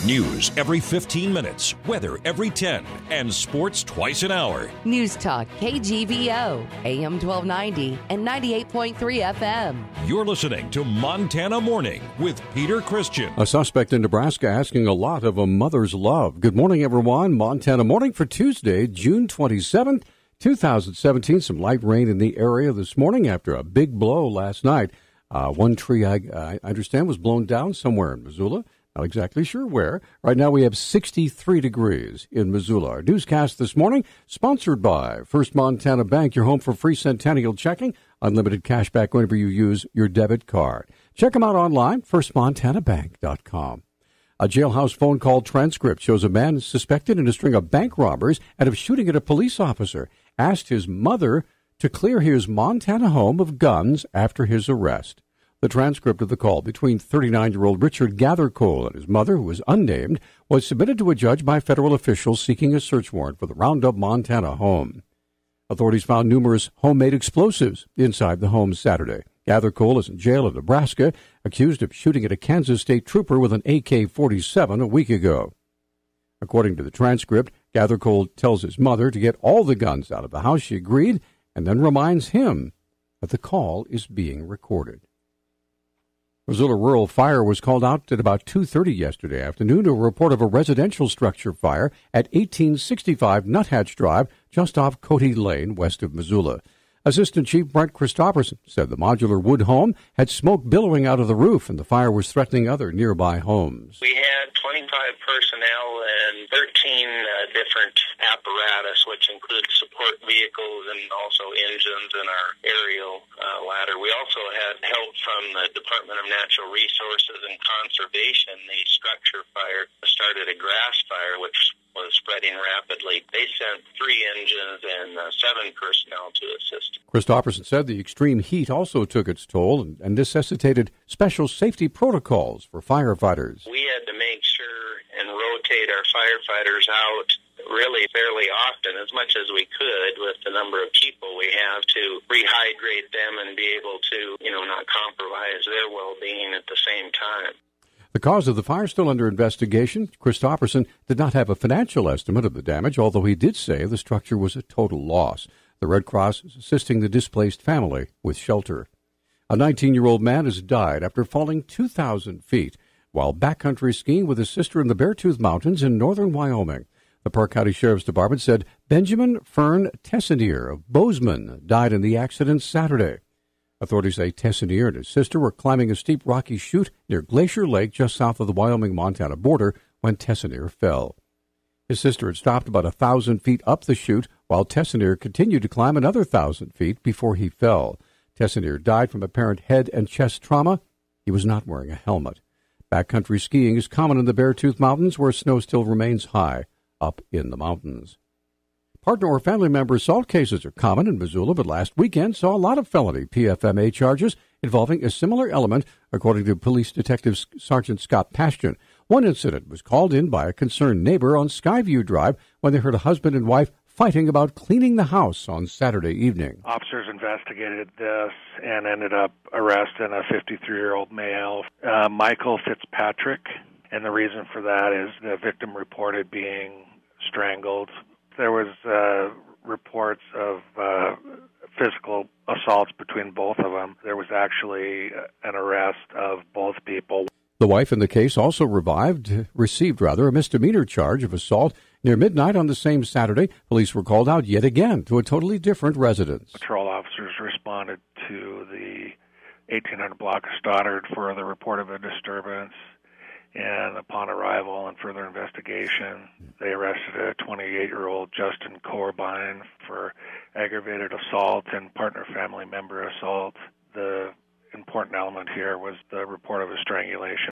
News every 15 minutes, weather every 10, and sports twice an hour. Newstalk, KGVO, AM 1290 and 98.3 FM. You're listening to Montana Morning with Peter Christian. A suspect in Nebraska asking a lot of a mother's love. Good morning, everyone. Montana Morning for Tuesday, June 27th, 2017. Some light rain in the area this morning after a big blow last night. One tree, I understand, was blown down somewhere in Missoula. Not exactly sure where. Right now we have 63 degrees in Missoula. Our newscast this morning, sponsored by First Montana Bank, your home for free centennial checking, unlimited cash back whenever you use your debit card. Check them out online, firstmontanabank.com. A jailhouse phone call transcript shows a man suspected in a string of bank robberies and of shooting at a police officer asked his mother to clear his Montana home of guns after his arrest. The transcript of the call between 39-year-old Richard Gathercole and his mother, who was unnamed, was submitted to a judge by federal officials seeking a search warrant for the Roundup, Montana home. Authorities found numerous homemade explosives inside the home Saturday. Gathercole is in jail in Nebraska, accused of shooting at a Kansas state trooper with an AK-47 a week ago. According to the transcript, Gathercole tells his mother to get all the guns out of the house. She agreed, and then reminds him that the call is being recorded. Missoula Rural Fire was called out at about 2:30 yesterday afternoon to a report of a residential structure fire at 1865 Nuthatch Drive, just off Cody Lane, west of Missoula. Assistant Chief Brent Christopherson said the modular wood home had smoke billowing out of the roof and the fire was threatening other nearby homes. We had 25 personnel and 13 different apparatus, which include support vehicles and also engines and our aerial ladder. We also had help from the Department of Natural Resources and Conservation. The structure fire started a grass fire, which was spreading rapidly. They sent 3 engines and 7 personnel to assist. Christopherson said the extreme heat also took its toll and necessitated special safety protocols for firefighters. We had to make sure and rotate our firefighters out really fairly often, as much as we could, with the number of people we have, to rehydrate them and be able to, not compromise their well-being at the same time. The cause of the fire still under investigation. Christopherson did not have a financial estimate of the damage, although he did say the structure was a total loss. The Red Cross is assisting the displaced family with shelter. A 19-year-old man has died after falling 2,000 feet while backcountry skiing with his sister in the Beartooth Mountains in northern Wyoming. The Park County Sheriff's Department said Benjamin Fern Tessinier of Bozeman died in the accident Saturday. Authorities say Tessinier and his sister were climbing a steep rocky chute near Glacier Lake just south of the Wyoming-Montana border when Tessinier fell. His sister had stopped about 1,000 feet up the chute while Tessinier continued to climb another 1,000 feet before he fell. Tessinier died from apparent head and chest trauma. He was not wearing a helmet. Backcountry skiing is common in the Beartooth Mountains where snow still remains high up in the mountains. Partner or family member assault cases are common in Missoula, but last weekend saw a lot of felony PFMA charges involving a similar element, according to Police Detective Sergeant Scott Pashton. One incident was called in by a concerned neighbor on Skyview Drive when they heard a husband and wife fighting about cleaning the house on Saturday evening. Officers investigated this and ended up arresting a 53-year-old male, Michael Fitzpatrick, and the reason for that is the victim reported being strangled. There was reports of physical assaults between both of them. There was actually an arrest of both people. The wife in the case also received a misdemeanor charge of assault near midnight on the same Saturday. Police were called out yet again to a totally different residence. Patrol officers responded to the 1800 block of Stoddard for the report of a disturbance. And upon arrival and further investigation, they arrested a 28-year-old Justin Corbine for aggravated assault and partner family member assault. The important element here was the report of a strangulation.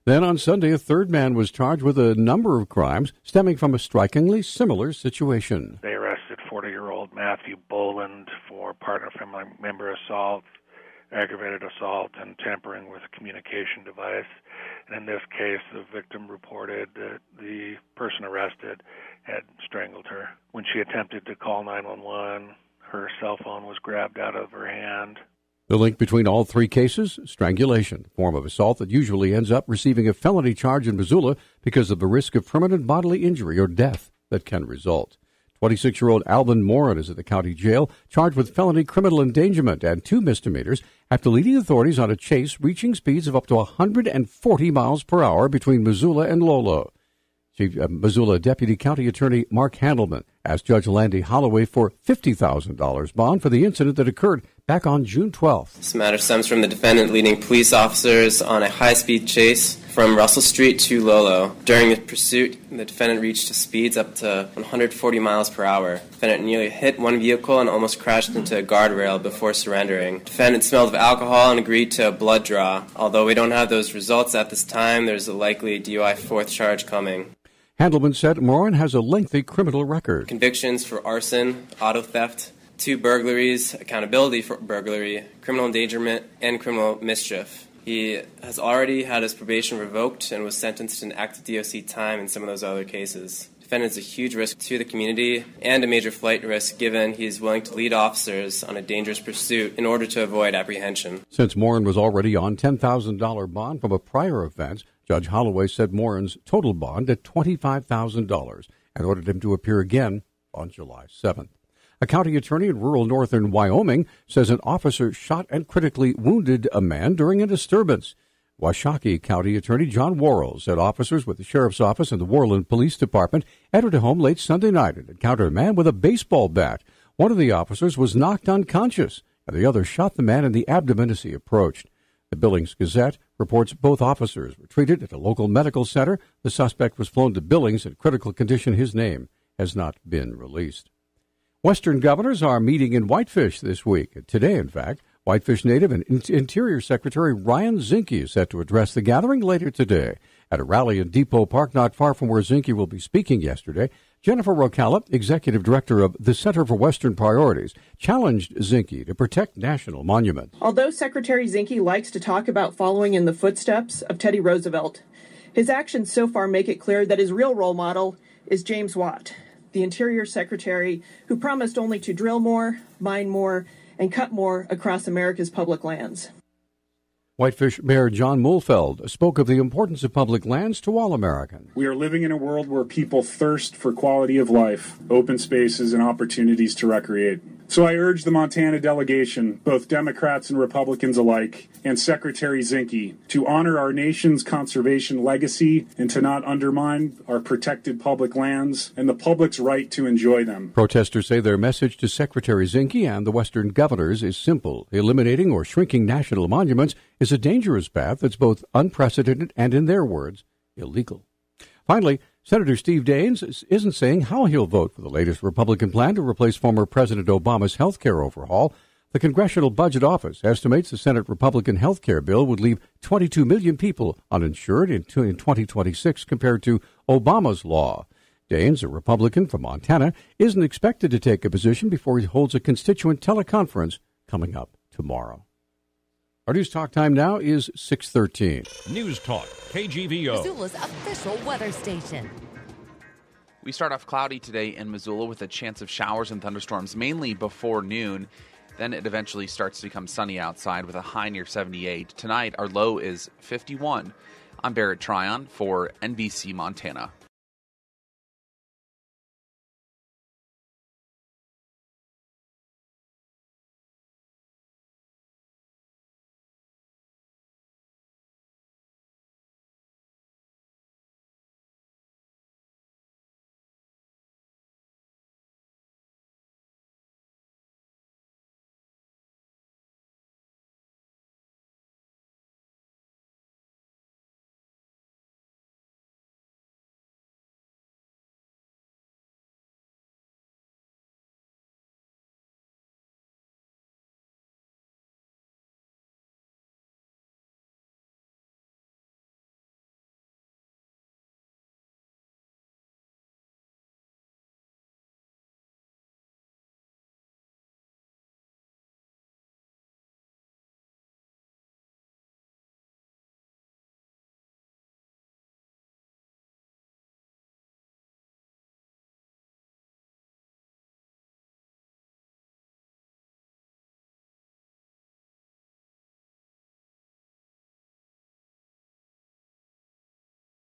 Then on Sunday, a third man was charged with a number of crimes stemming from a strikingly similar situation. They arrested 40-year-old Matthew Boland for partner family member assault, aggravated assault, and tampering with a communication device. And in this case, the victim reported that the person arrested had strangled her. When she attempted to call 911, her cell phone was grabbed out of her hand. The link between all three cases, strangulation, a form of assault that usually ends up receiving a felony charge in Missoula because of the risk of permanent bodily injury or death that can result. 26-year-old Alvin Morin is at the county jail, charged with felony criminal endangerment and 2 misdemeanors after leading authorities on a chase reaching speeds of up to 140 miles per hour between Missoula and Lolo. Missoula Deputy County Attorney Mark Handelman asked Judge Landy Holloway for $50,000 bond for the incident that occurred back on June 12th. This matter stems from the defendant leading police officers on a high-speed chase from Russell Street to Lolo. During the pursuit, the defendant reached speeds up to 140 miles per hour. The defendant nearly hit one vehicle and almost crashed into a guardrail before surrendering. The defendant smelled of alcohol and agreed to a blood draw. Although we don't have those results at this time, there's a likely DUI 4th charge coming. Handelman said Morin has a lengthy criminal record. Convictions for arson, auto theft, 2 burglaries, accountability for burglary, criminal endangerment, and criminal mischief. He has already had his probation revoked and was sentenced to an active DOC time in some of those other cases. The defendant is a huge risk to the community and a major flight risk given he is willing to lead officers on a dangerous pursuit in order to avoid apprehension. Since Morin was already on $10,000 bond from a prior offense, Judge Holloway set Morin's total bond at $25,000 and ordered him to appear again on July 7th. A county attorney in rural northern Wyoming says an officer shot and critically wounded a man during a disturbance. Washakie County Attorney John Worrell said officers with the Sheriff's Office and the Worland Police Department entered a home late Sunday night and encountered a man with a baseball bat. One of the officers was knocked unconscious, and the other shot the man in the abdomen as he approached. The Billings Gazette reports both officers were treated at a local medical center. The suspect was flown to Billings in critical condition. His name has not been released. Western governors are meeting in Whitefish this week. Today, in fact, Whitefish native and Interior Secretary Ryan Zinke is set to address the gathering later today. At a rally in Depot Park, not far from where Zinke will be speaking yesterday, Jennifer Rocalla, Executive Director of the Center for Western Priorities, challenged Zinke to protect national monuments. Although Secretary Zinke likes to talk about following in the footsteps of Teddy Roosevelt, his actions so far make it clear that his real role model is James Watt, the Interior Secretary who promised only to drill more, mine more, and cut more across America's public lands. Whitefish Mayor John Mulfeld spoke of the importance of public lands to all Americans. We are living in a world where people thirst for quality of life, open spaces, and opportunities to recreate. So I urge the Montana delegation, both Democrats and Republicans alike, and Secretary Zinke, to honor our nation's conservation legacy and to not undermine our protected public lands and the public's right to enjoy them. Protesters say their message to Secretary Zinke and the Western governors is simple. Eliminating or shrinking national monuments is a dangerous path that's both unprecedented and, in their words, illegal. Finally, Senator Steve Daines isn't saying how he'll vote for the latest Republican plan to replace former President Obama's health care overhaul. The Congressional Budget Office estimates the Senate Republican health care bill would leave 22 million people uninsured in 2026 compared to Obama's law. Daines, a Republican from Montana, isn't expected to take a position before he holds a constituent teleconference coming up tomorrow. Our News Talk time now is 6:13. News Talk, KGVO. Missoula's official weather station. We start off cloudy today in Missoula with a chance of showers and thunderstorms, mainly before noon. Then it eventually starts to become sunny outside with a high near 78. Tonight, our low is 51. I'm Barrett Tryon for NBC Montana.